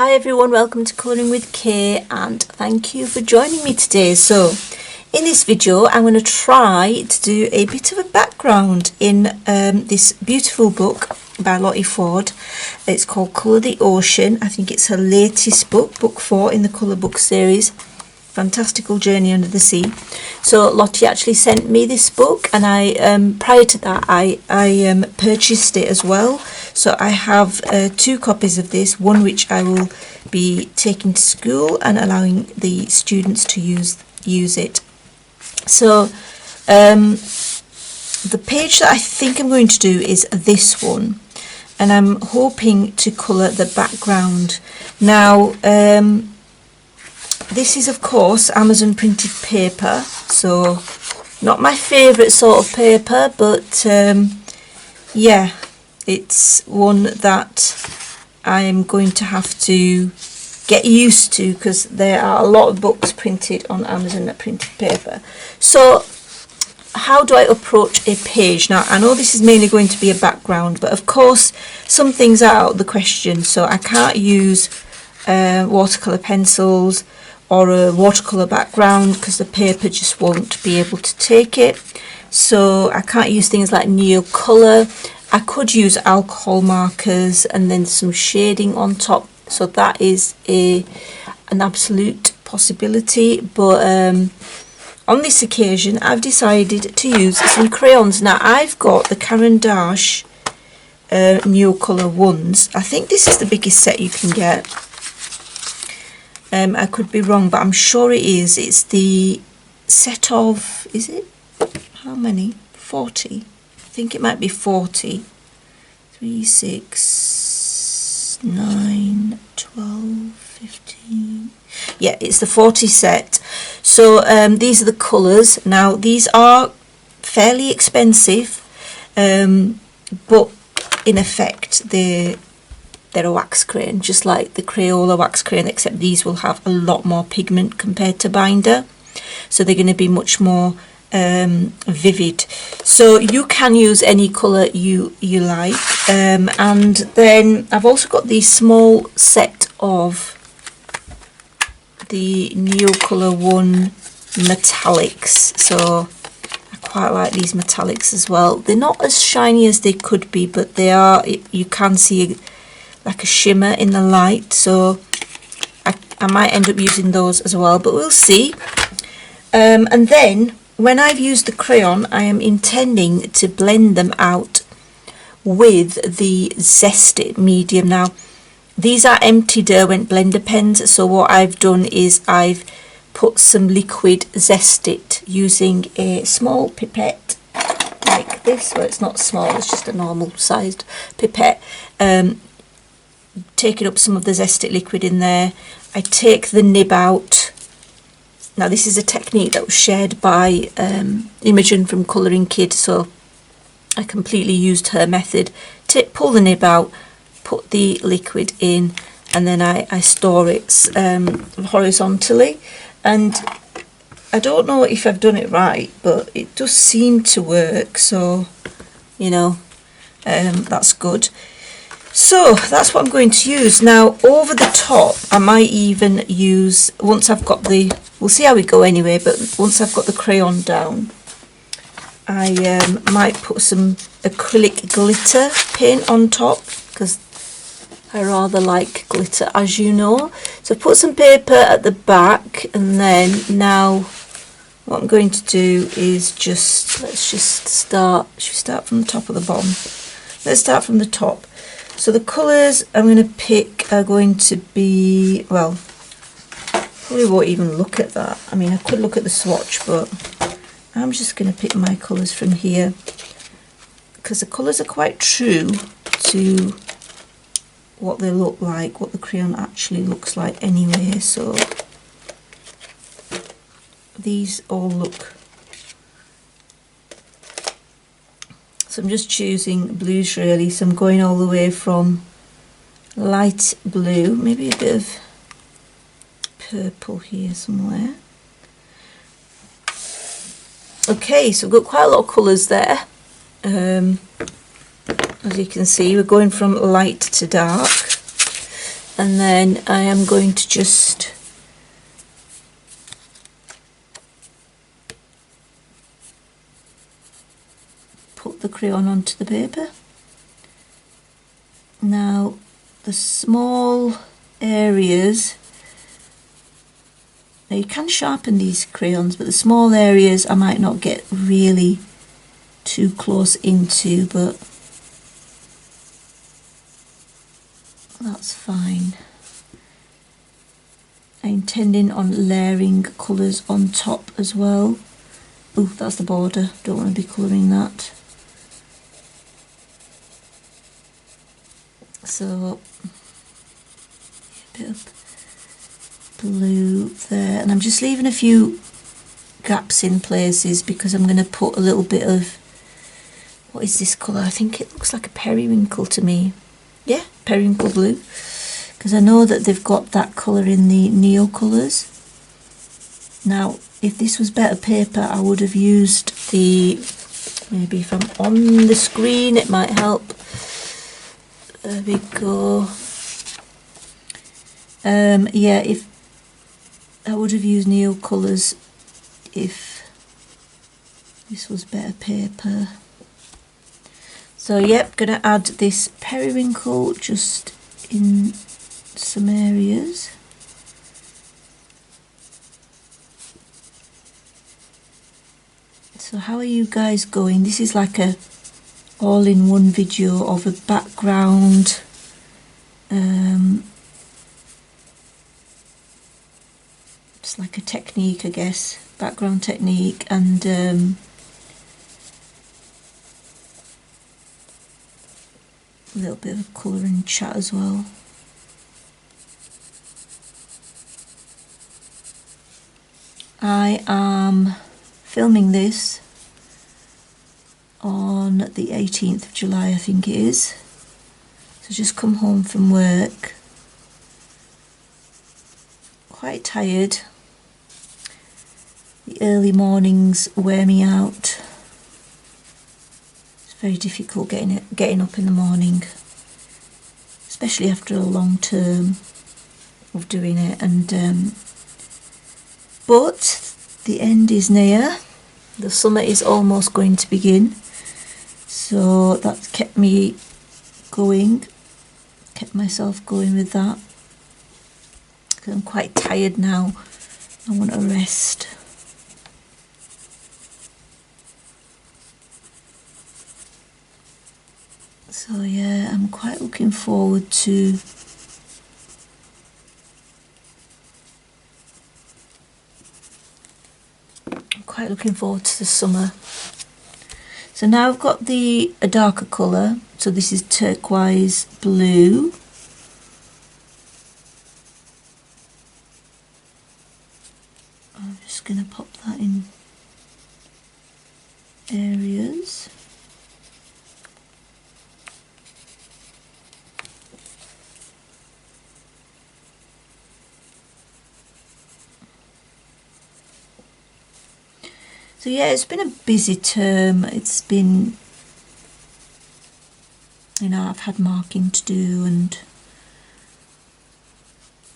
Hi everyone, welcome to Colouring with Kay and thank you for joining me today. So in this video I'm going to try to do a bit of a background in this beautiful book by Lottie Ford. It's called Colour the Ocean. I think it's her latest book, book 4 in the Colour book series. Fantastical Journey Under the Sea. So Lottie actually sent me this book, and I prior to that I purchased it as well. So I have 2 copies of this, one which I will be taking to school and allowing the students to use it. So the page that I think I'm going to do is this one, and I'm hoping to colour the background. Now this is of course Amazon printed paper, so not my favourite sort of paper, but yeah, it's one that I'm going to have to get used to because there are a lot of books printed on Amazon that printed paper. So how do I approach a page? Now I know this is mainly going to be a background, but of course some things are out of the question, so I can't use watercolour pencils or a watercolour background because the paper just won't be able to take it. So I can't use things like Neocolor. I could use alcohol markers and then some shading on top, so that is an absolute possibility, but on this occasion I've decided to use some crayons. Now I've got the Caran d'Ache Neocolor ones. I think this is the biggest set you can get. I could be wrong, but I'm sure it is. It's the set of, is it? How many? 40. I think it might be 40. 3, 6, 9, 12, 15. Yeah, it's the 40 set. So these are the colours. Now these are fairly expensive, but in effect they're a wax crayon, just like the Crayola wax crayon, except these will have a lot more pigment compared to binder, so they're going to be much more vivid. So you can use any colour you like, and then I've also got the small set of the Neocolor I metallics. So I quite like these metallics as well. They're not as shiny as they could be, but they are, you can see like a shimmer in the light, so I might end up using those as well, but we'll see. And then when I've used the crayon, I am intending to blend them out with the Zestit medium. Now these are empty Derwent blender pens, so what I've done is I've put some liquid Zestit using a small pipette like this. Well, it's not small, it's just a normal sized pipette. Taking up some of the Zestit liquid in there. I take the nib out. Now this is a technique that was shared by Imogen from Colouring Kid, so I completely used her method. Pull the nib out, put the liquid in, and then I store it horizontally. And I don't know if I've done it right, but it does seem to work, so you know, that's good. So that's what I'm going to use. Now over the top I might even use, once I've got the, we'll see how we go anyway, but once I've got the crayon down, I might put some acrylic glitter paint on top, because I rather like glitter, as you know. So put some paper at the back, and then now what I'm going to do is just, let's just start, should we start from the top or the bottom? Let's start from the top. So the colours I'm going to pick are going to be, well, probably won't even look at that. I mean, I could look at the swatch, but I'm just going to pick my colours from here, because the colours are quite true to what they look like, what the crayon actually looks like anyway. So these all look, so I'm just choosing blues really, so I'm going all the way from light blue, maybe a bit of purple here somewhere. Okay, so we've got quite a lot of colours there. As you can see, we're going from light to dark. and then I am going to just put the crayon onto the paper. Now the small areas, now you can sharpen these crayons, but the small areas I might not get really too close into, but that's fine. I'm intending on layering colours on top as well. Oh, that's the border, don't want to be colouring that. So a bit of blue there, and I'm just leaving a few gaps in places because I'm going to put a little bit of, what is this colour? I think it looks like a periwinkle to me. Yeah, periwinkle blue, because I know that they've got that colour in the Neocolors. Now if this was better paper I would have used the, maybe if I'm on the screen it might help. There we go. Yeah, if I would have used Neocolors if this was better paper. So yep, gonna add this periwinkle just in some areas. So how are you guys going? This is like a all-in-one video of a background, it's like a technique, I guess, background technique, and a little bit of colouring chat as well. I am filming this on the 18th of July, I think it is. So just come home from work, quite tired. The early mornings wear me out. It's very difficult getting up in the morning, especially after a long term of doing it. And but the end is near. The summer is almost going to begin. So that's kept me going, kept myself going with that. Because I'm quite tired now. I want to rest. So yeah, I'm quite looking forward to the summer. So now I've got a darker colour, so this is turquoise blue. I'm just going to pop that in areas. So yeah, it's been a busy term. It's been, you know, I've had marking to do and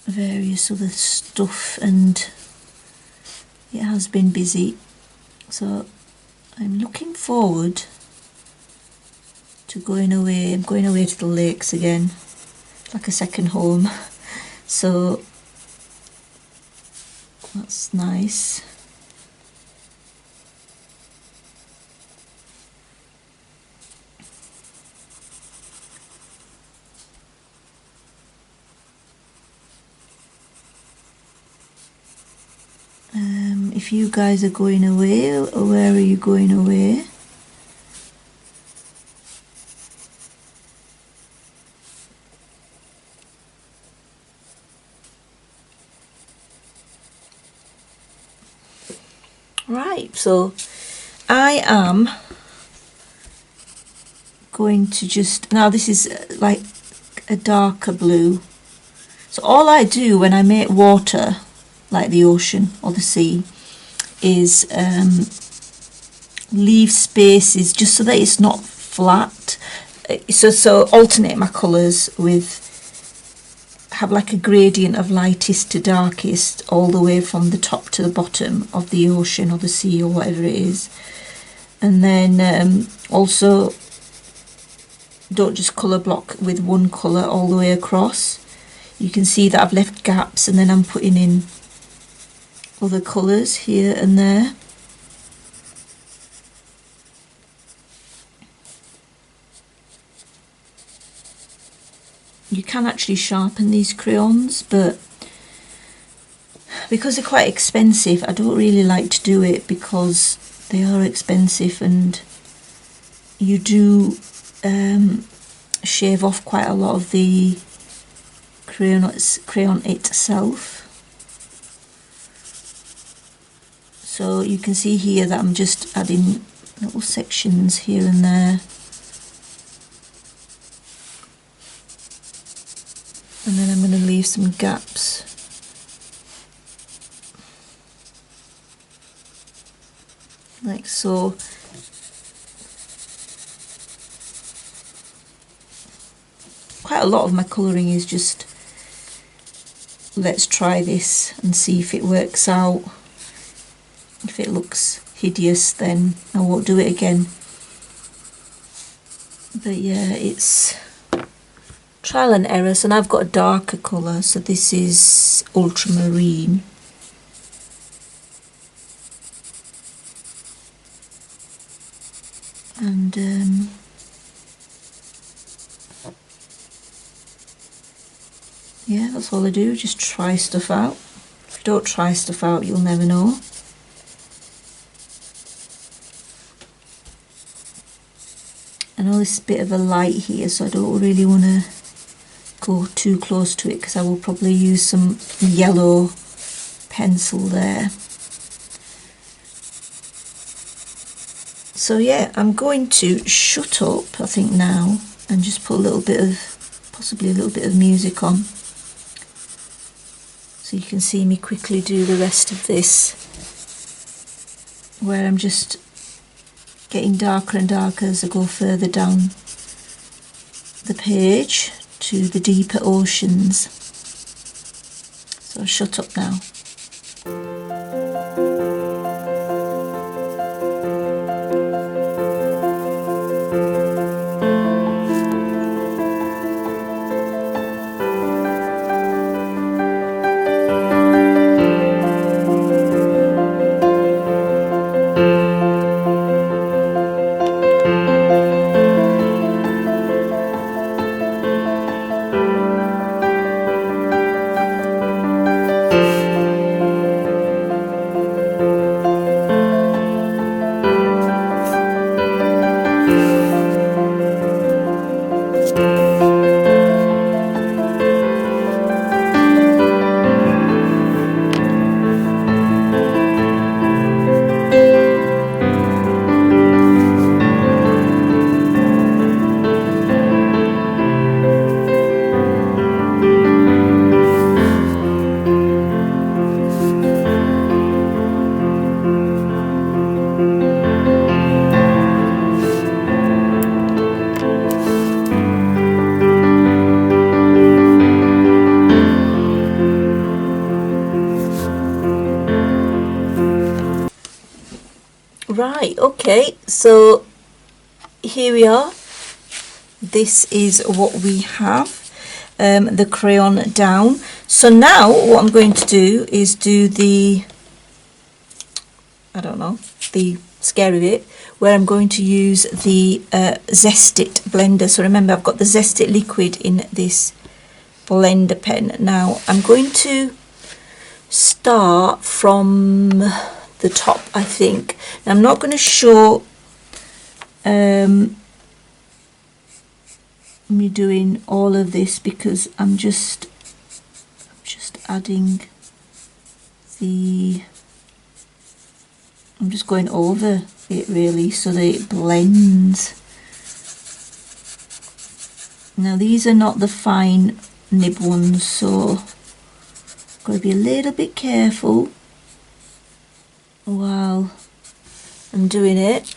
various other stuff, and it has been busy. So I'm looking forward to going away. I'm going away to the lakes again, like a second home. So that's nice. If you guys are going away, or where are you going away? Right, so I am going to just, now this is like a darker blue. So all I do when I make water, like the ocean or the sea, is leave spaces just so that it's not flat. So alternate my colours with have like a gradient of lightest to darkest all the way from the top to the bottom of the ocean or the sea or whatever it is. And then also don't just colour block with one colour all the way across. You can see that I've left gaps, and then I'm putting in other colours here and there. You can actually sharpen these crayons, but because they're quite expensive, I don't really like to do it because they are expensive, and you do shave off quite a lot of the crayon itself. So you can see here that I'm just adding little sections here and there. And then I'm going to leave some gaps. Like so. Quite a lot of my colouring is just, let's try this and see if it works out. If it looks hideous, then I won't do it again. But yeah, it's trial and error. So now I've got a darker colour, so this is Ultramarine. And yeah, that's all I do, just try stuff out. If you don't try stuff out, you'll never know. I know this is a bit of a light here, so I don't really want to go too close to it, because I will probably use some yellow pencil there. So yeah, I'm going to shut up, I think, now, and just put a little bit of, possibly a little bit of music on, so you can see me quickly do the rest of this, where I'm just getting darker and darker as I go further down the page to the deeper oceans. So I'll shut up now. Right, okay, so here we are. This is what we have, the crayon down. So now what I'm going to do is do the, I don't know, the scary bit, where I'm going to use the Zestit blender. So remember, I've got the Zestit liquid in this blender pen. Now I'm going to start from the top, I think. Now I'm not going to show me doing all of this, because I'm just adding the, I'm just going over it really so that it blends. Now these are not the fine nib ones, so I've got to be a little bit careful while I'm doing it.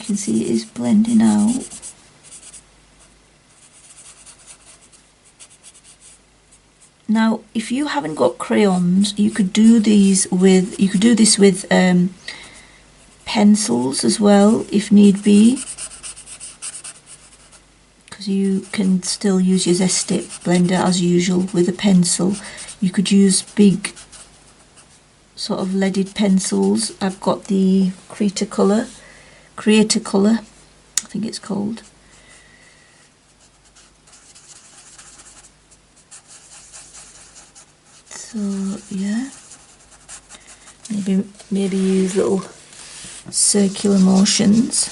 can see it is blending out. Now, if you haven't got crayons, you could do this with pencils as well, if need be, because you can still use your Zestit blender as usual with a pencil. You could use big sort of leaded pencils. I've got the Creator Colour, I think it's called. So yeah, maybe use little circular motions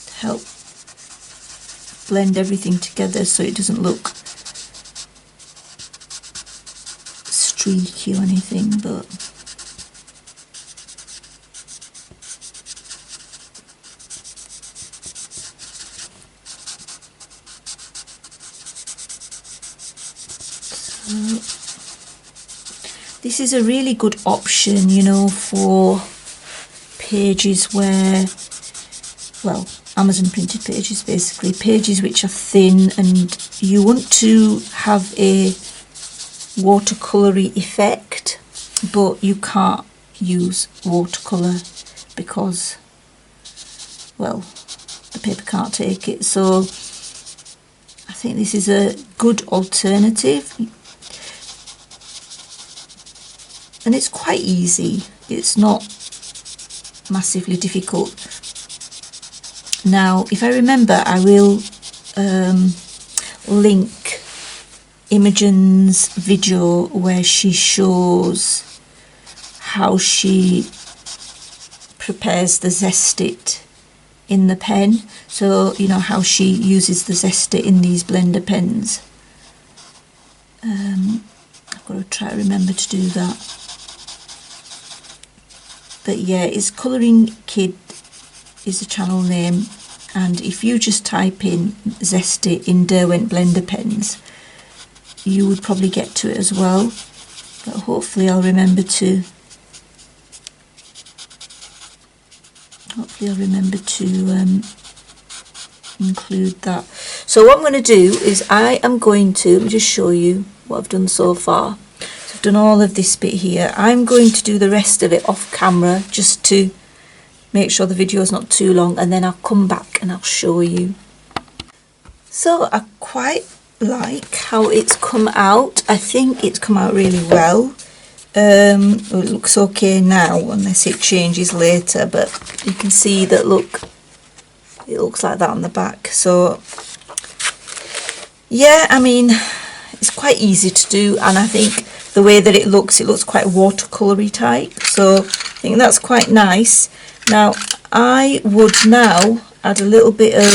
to help blend everything together so it doesn't look streaky or anything, but this is a really good option, you know, for pages where, well, Amazon printed pages basically, pages which are thin and you want to have a watercolory effect, but you can't use watercolour because, well, the paper can't take it. So I think this is a good alternative. And it's quite easy, it's not massively difficult. Now, if I remember, I will link Imogen's video where she shows how she prepares the Zestit in the pen. So, you know, how she uses the Zestit in these blender pens. I've got to try to remember to do that. But yeah, it's Colouring Kid is the channel name, and if you just type in Zestit in Derwent blender pens, you would probably get to it as well. But hopefully I'll remember to include that. So what I'm going to do is let me just show you what I've done so far. I've done all of this bit here. I'm going to do the rest of it off camera just to make sure the video is not too long, and then I'll come back and I'll show you. So I quite like how it's come out. I think it's come out really well. It looks okay now unless it changes later, but you can see that, look, it looks like that on the back. So yeah, I mean, it's quite easy to do, and I think the way that it looks quite watercolory type, so I think that's quite nice. Now I would now add a little bit of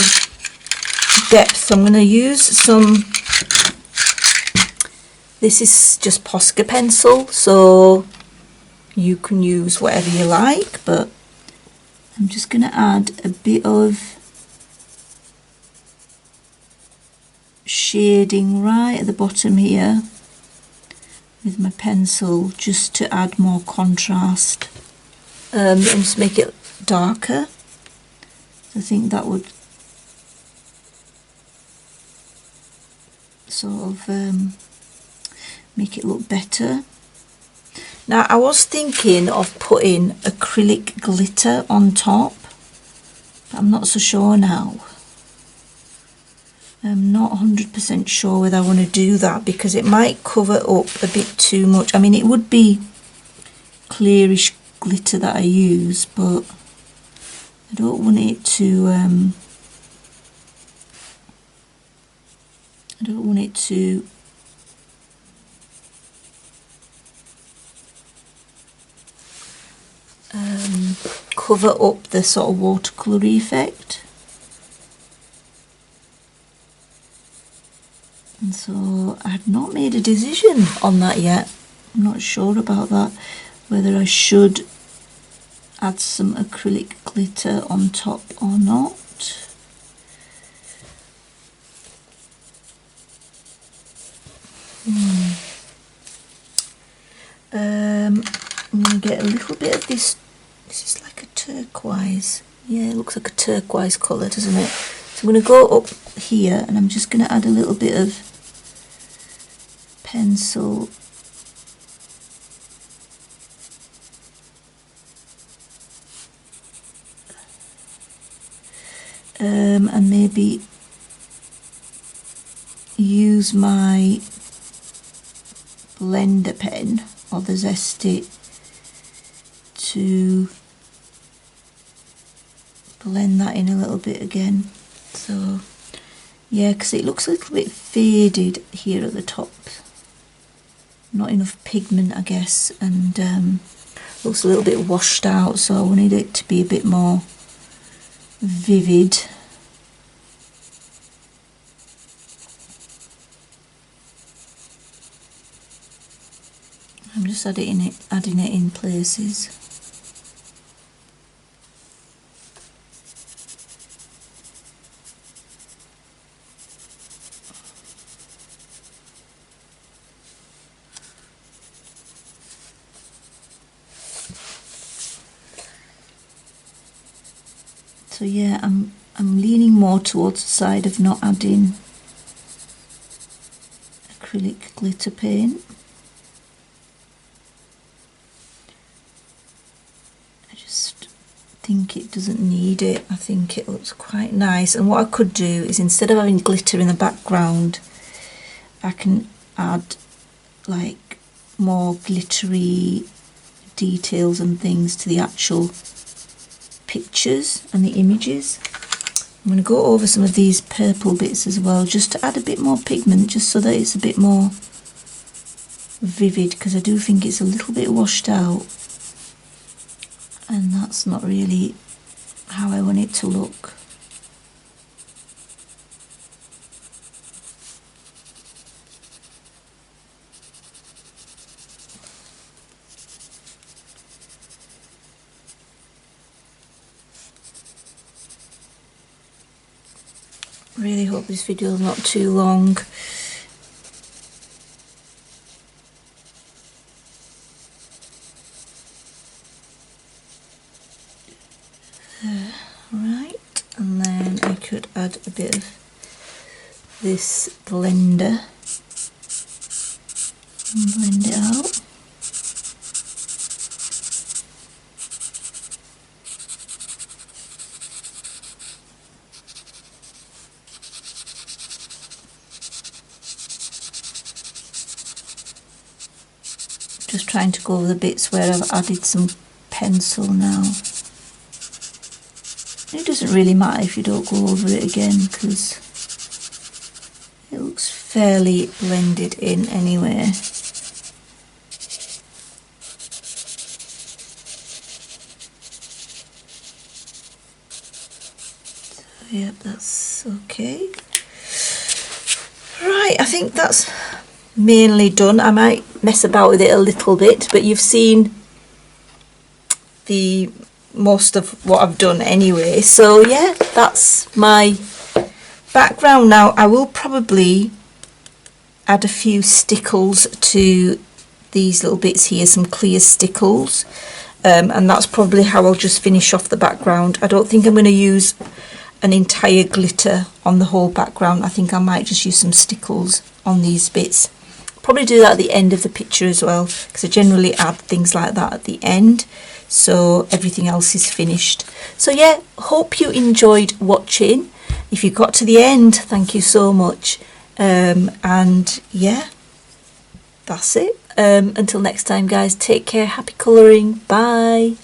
depth. I'm going to use some, this is just Posca pencil, so you can use whatever you like, but I'm just going to add a bit of shading right at the bottom here with my pencil, just to add more contrast and just make it darker. I think that would sort of make it look better. Now I was thinking of putting acrylic glitter on top, but I'm not so sure now. I'm not 100% sure whether I want to do that, because it might cover up a bit too much. I mean, it would be clearish glitter that I use, but I don't want it to cover up the sort of watercolour effect. And so I've not made a decision on that yet. I'm not sure about that, whether I should add some acrylic glitter on top or not. I'm going to get a little bit of this. This is like a turquoise. Yeah, it looks like a turquoise colour, doesn't it? So I'm going to go up here and I'm just going to add a little bit of pencil. And maybe use my blender pen or the Zestit to blend that in a little bit again. So yeah, because it looks a little bit faded here at the top, not enough pigment I guess, and looks a little bit washed out, so I wanted it to be a bit more vivid. I'm just adding it in places. So yeah, I'm leaning more towards the side of not adding acrylic glitter paint. I just think it doesn't need it. I think it looks quite nice. And what I could do is, instead of having glitter in the background, I can add like more glittery details and things to the actual pictures and the images. I'm going to go over some of these purple bits as well, just to add a bit more pigment, just so that it's a bit more vivid, because I do think it's a little bit washed out and that's not really how I want it to look. Really hope this video is not too long. Right, and then I could add a bit of this blender and blend it out. Just trying to go over the bits where I've added some pencil now. It doesn't really matter if you don't go over it again, because it looks fairly blended in anyway. So yep, that's okay. Right, I think that's mainly done. I might mess about with it a little bit, but you've seen the most of what I've done anyway. So yeah, that's my background. Now I will probably add a few stickles to these little bits here, some clear stickles, and that's probably how I'll just finish off the background. I don't think I'm going to use an entire glitter on the whole background. I think I might just use some stickles on these bits. Probably do that at the end of the picture as well, because I generally add things like that at the end, so everything else is finished. So yeah, hope you enjoyed watching. If you got to the end, thank you so much. And yeah, that's it. Until next time guys, take care, happy colouring, bye.